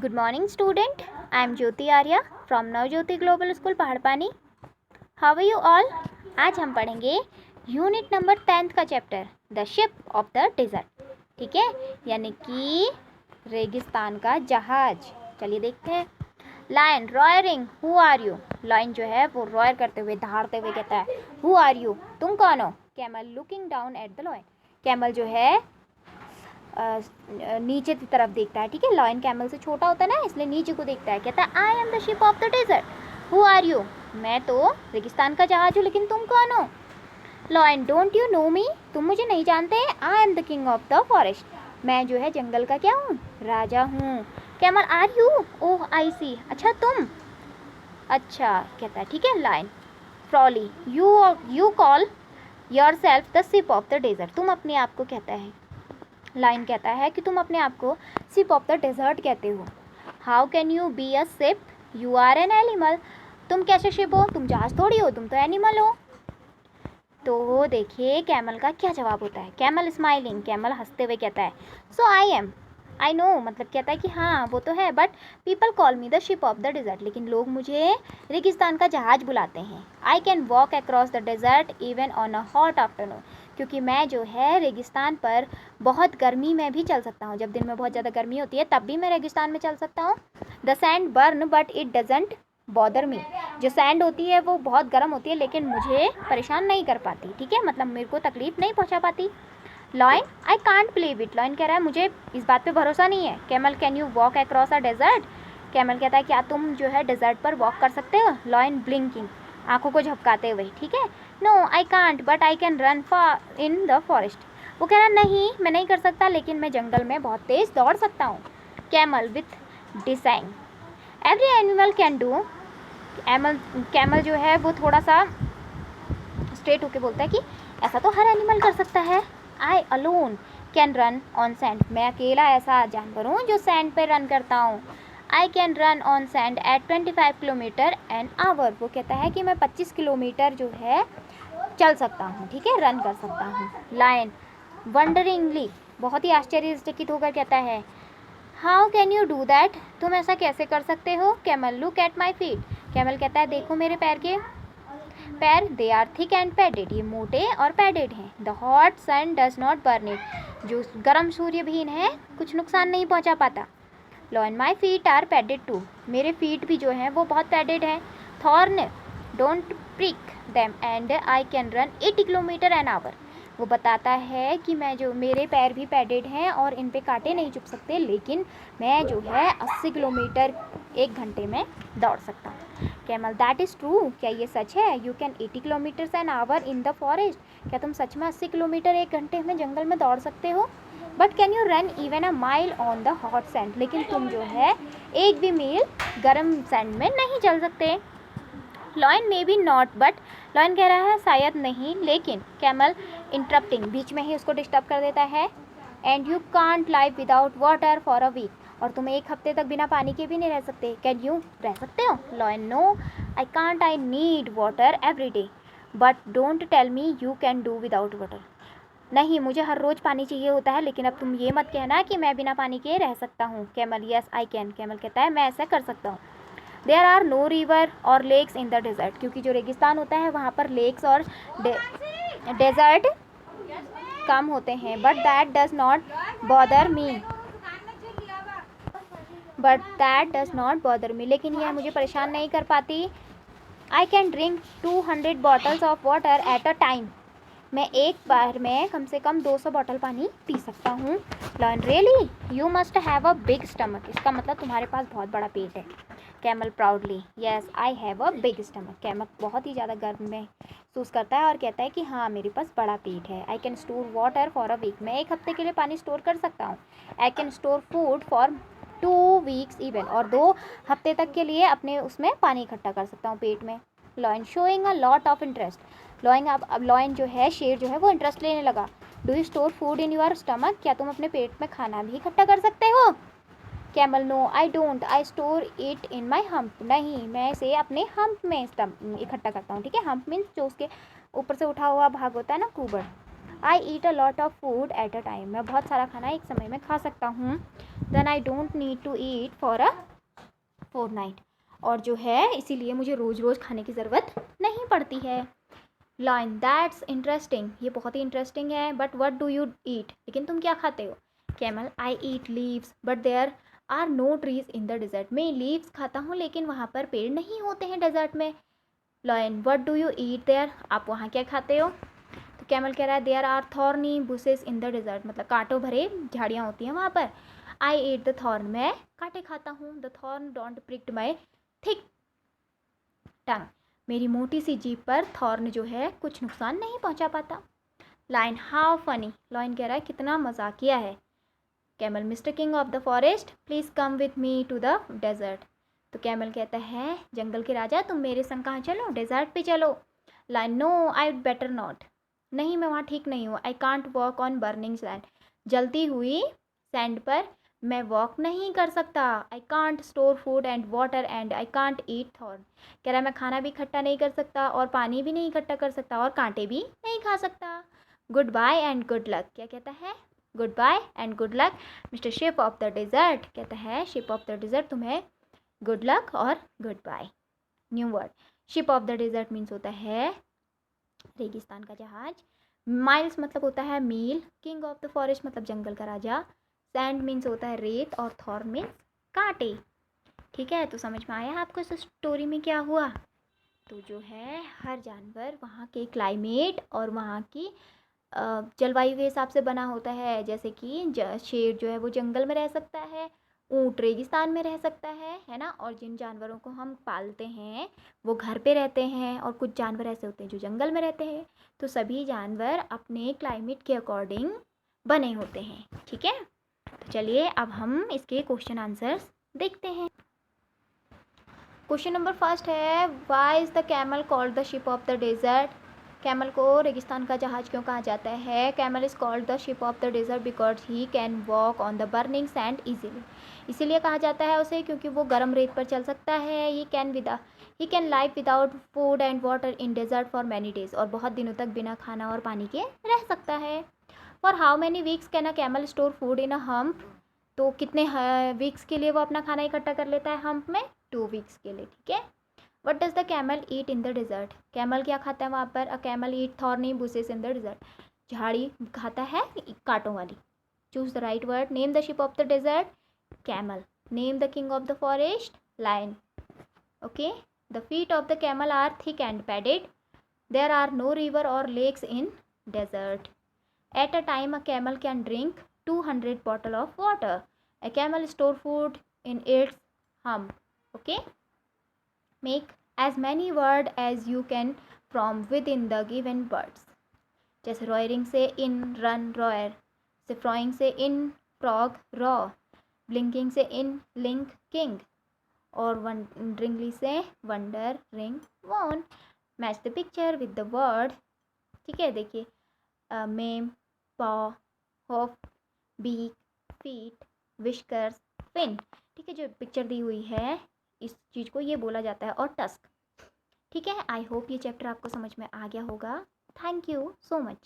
Good morning, student. I am Jyoti Arya from Navjyoti Global School, Paharpani. How are you all? आज हम पढ़ेंगे unit number 10th का chapter the ship of the desert. ठीक है, यानी कि रेगिस्तान का जहाज. चलिए देखते हैं. Lion roaring, who are you. Lion जो है वो रॉयर करते हुए, दहाड़ते हुए कहता है हु आर यू, तुम कौन हो. Camel looking down at the lion. Camel जो है नीचे की तरफ देखता है. ठीक है, लायन कैमल से छोटा होता है ना, इसलिए नीचे को देखता है. कहता है I am the ship of the desert. Who are you, मैं तो रेगिस्तान का जहाज हूँ, लेकिन तुम कौन हो. Lion don't you know me, तुम मुझे नहीं जानते. I am the king of the forest, मैं जो है जंगल का क्या हूँ, राजा हूँ. Camel are you, oh I see, अच्छा तुम, अच्छा. कहता है ठीक है. Lion proudly you call yourself the ship of the desert, तुम अपने आप को कहता है. लायन कहता है कि तुम अपने आप को शिप ऑफ द डेजर्ट कहते हो. How can you be a ship, you are an animal, तुम कैसे शिप हो, तुम जहाज थोड़ी हो, तुम तो एनिमल हो. तो देखिए कैमल का क्या जवाब होता है. कैमल स्माइलिंग, कैमल हंसते हुए कहता है सो आई नो, मतलब कहता है कि हाँ वो तो है, but people call me the ship of the desert, लेकिन लोग मुझे रेगिस्तान का जहाज बुलाते हैं. I can walk across the desert even on a hot afternoon, क्योंकि मैं जो है रेगिस्तान पर बहुत गर्मी में भी चल सकता हूँ. जब दिन में बहुत ज़्यादा गर्मी होती है तब भी मैं रेगिस्तान में चल सकता हूँ. The sand burn but it doesn't bother me, जो सैंड होती है वो बहुत गर्म होती है लेकिन मुझे परेशान नहीं कर पाती. ठीक है, मतलब मेरे को तकलीफ़ नहीं पहुँचा पाती. Lion I can't believe it, lion कह रहा है मुझे इस बात पे भरोसा नहीं है. Camel can you walk across a desert, camel कहता है क्या तुम जो है डेजर्ट पर वॉक कर सकते हो. लॉयन ब्लिंकिंग, आंखों को झपकाते हुए. ठीक है. No I can't but I can run for in the forest, वो कह रहा नहीं मैं नहीं कर सकता, लेकिन मैं जंगल में बहुत तेज़ दौड़ सकता हूँ. Camel with disdain, every animal can do. Camel जो है वो थोड़ा सा स्ट्रेट होके बोलता है कि ऐसा तो हर एनिमल कर सकता है. आई alone can run on sand, मैं अकेला ऐसा जानवर हूँ जो सैंड पे रन करता हूँ. I can run on sand at 25 kilometre an hour, वो कहता है कि मैं 25 किलोमीटर जो है चल सकता हूँ. ठीक है, रन कर सकता हूँ. लायन वंडरिंगली, बहुत ही आश्चर्यचकित होकर कहता है how can you do that, तुम ऐसा कैसे कर सकते हो. Camel look at my feet, camel कहता है देखो मेरे पैर के पैर. They are thick and padded, ये मोटे और पैडेड हैं. The hot sun does not burn it, जो गर्म सूर्य भी इन्हें कुछ नुकसान नहीं पहुंचा पाता. Lion my feet are padded too, मेरे फीट भी जो हैं वो बहुत पैडेड हैं. Thorn don't prick them and I can run 80 kilometre an hour, वो बताता है कि मैं जो मेरे पैर भी पैडेड हैं और इन पे कांटे नहीं चुभ सकते, लेकिन मैं जो है 80 किलोमीटर एक घंटे में दौड़ सकता हूँ. कैमल दैट इज़ ट्रू, क्या ये सच है. You can 80 kilometres an hour in the forest, क्या तुम सच में 80 किलोमीटर एक घंटे में जंगल में दौड़ सकते हो. But can you run even a mile on the hot sand, लेकिन तुम जो है एक भी मील गर्म सैंड में नहीं चल सकते. Lion may be not but, lion कह रहा है शायद नहीं लेकिन. कैमल इंटरप्टिंग, बीच में ही उसको डिस्टर्ब कर देता है. And you can't live without water for a week, और तुम एक हफ्ते तक बिना पानी के भी नहीं रह सकते. कैन यू, रह सकते हो. Lion no I can't, I need water every day, but don't tell me you can do without water, नहीं मुझे हर रोज़ पानी चाहिए होता है, लेकिन अब तुम ये मत कहना कि मैं बिना पानी के रह सकता हूँ. Camel yes I can, camel कहता है मैं ऐसा कर सकता हूँ. There are no river or lakes in the desert, क्योंकि जो रेगिस्तान होता है वहाँ पर लेक्स और डेजर्ट कम होते हैं. But that does not bother me, लेकिन यह मुझे परेशान नहीं कर पाती. I can drink 200 bottles of water at a time, मैं एक बार में कम से कम 200 बॉटल पानी पी सकता हूँ. Lion really, you must have a big stomach, इसका मतलब तुम्हारे पास बहुत बड़ा पेट है. Camel proudly yes I have a big stomach, camel बहुत ही ज़्यादा गर्व महसूस करता है और कहता है कि हाँ मेरे पास बड़ा पेट है. I can store water for a week, मैं एक हफ्ते के लिए पानी स्टोर कर सकता हूँ. I can store food for 2 weeks even, और 2 हफ्ते तक के लिए अपने उसमें पानी इकट्ठा कर सकता हूँ पेट में. Lion showing a lot of interest, lion अब लॉयन जो है शेर जो है वो इंटरेस्ट लेने लगा. Do you store food in your stomach, क्या तुम अपने पेट में खाना भी इकट्ठा कर सकते हो. Camel no I don't, I store it in my hump, नहीं मैं इसे अपने हम्प में इकट्ठा करता हूँ. ठीक है, हम्प मीन्स जो उसके ऊपर से उठा हुआ भाग होता है ना, कुबर. I eat a lot of food at a time, मैं बहुत सारा खाना एक समय में खा सकता हूँ. Then I don't need to eat for a fortnight, और जो है इसीलिए मुझे रोज़ रोज़ खाने की ज़रूरत नहीं पड़ती है. लाइन दैट्स इंटरेस्टिंग, ये बहुत ही इंटरेस्टिंग है. But what do you eat, लेकिन तुम क्या खाते हो. Camel I eat leaves but there are no trees in the desert, मैं लीव्स खाता हूँ लेकिन वहाँ पर पेड़ नहीं होते हैं डेजर्ट में. Line what do you eat there, आप वहाँ क्या खाते हो. तो कैमल कह रहा है there are thorny bushes in the desert, मतलब कांटों भरे झाड़ियाँ होती हैं वहाँ पर. आई ईट द थॉर्न, मैं कांटे खाता हूँ. The thorn don't prick my thick tongue, मेरी मोटी सी जीभ पर थॉर्न जो है कुछ नुकसान नहीं पहुँचा पाता. लाइन हाउ फनी, लाइन कह रहा है कितना मजाकिया है. Camel mister king of the forest please come with me to the desert, तो कैमल कहता है जंगल के राजा तुम मेरे संग कहाँ चलो, डेजर्ट पे चलो. Lion no I better not, नहीं मैं वहाँ ठीक नहीं हूँ. I can't walk on burning sand, जलती हुई सैंड पर मैं वॉक नहीं कर सकता. I can't store food and water and I can't eat thorn, कह रहा है मैं खाना भी इकट्ठा नहीं कर सकता और पानी भी नहीं इकट्ठा कर सकता और कांटे भी नहीं खा सकता. Goodbye and good luck, क्या कहता है, goodbye and good luck mister ship of the desert, कहता है शिप ऑफ द डेजर्ट तुम्हें गुड लक और goodbye. New word, ship of the desert means होता है रेगिस्तान का जहाज. माइल्स मतलब होता है मील. किंग ऑफ द फॉरेस्ट मतलब जंगल का राजा. सैंड मीन्स होता है रेत और थॉर्न मीन्स कांटे. ठीक है, तो समझ में आया आपको इस स्टोरी में क्या हुआ. तो जो है हर जानवर वहाँ के क्लाइमेट और वहाँ की जलवायु के हिसाब से बना होता है. जैसे कि शेर जो है वो जंगल में रह सकता है, ऊँट रेगिस्तान में रह सकता है ना. और जिन जानवरों को हम पालते हैं वो घर पे रहते हैं और कुछ जानवर ऐसे होते हैं जो जंगल में रहते हैं. तो सभी जानवर अपने क्लाइमेट के अकॉर्डिंग बने होते हैं. ठीक है, तो चलिए अब हम इसके क्वेश्चन आंसर्स देखते हैं. क्वेश्चन नंबर फर्स्ट है why is the camel called the ship of the desert, camel को रेगिस्तान का जहाज क्यों कहा जाता है. Camel is called the ship of the desert because he can walk on the burning sand easily, इसीलिए कहा जाता है उसे क्योंकि वो गर्म रेत पर चल सकता है. He can live without food and water in desert for many days, और बहुत दिनों तक बिना खाना और पानी के रह सकता है. For how many weeks can a camel store food in a hump, तो कितने वीक्स के लिए वो अपना खाना इकट्ठा कर लेता है हम्प में, 2 वीक्स के लिए. ठीक है. What does the camel eat in the desert, camel क्या खाता है वहाँ पर. A camel eat thorny bushes in the desert, झाड़ी खाता है कांटों वाली. Choose the right word. Name the ship of the desert, camel. Name the king of the forest, lion. Okay. The feet of the camel are thick and padded. There are no river or lakes in desert. At a time a camel can drink 200 bottle of water. A camel store food in its hump. Okay. Make as many word as you can from within the given words. जैसे roaring से in run roar, से froing से in frog raw, blinking से in link king, और wonderingly से wonder ring won. Match the picture with the word. ठीक है, देखिए ma'am, paw, hoof, beak, feet, whiskers, fin. ठीक है, जो पिक्चर दी हुई है इस चीज़ को ये बोला जाता है, और टस्क. ठीक है, आई होप ये चैप्टर आपको समझ में आ गया होगा. Thank you so much.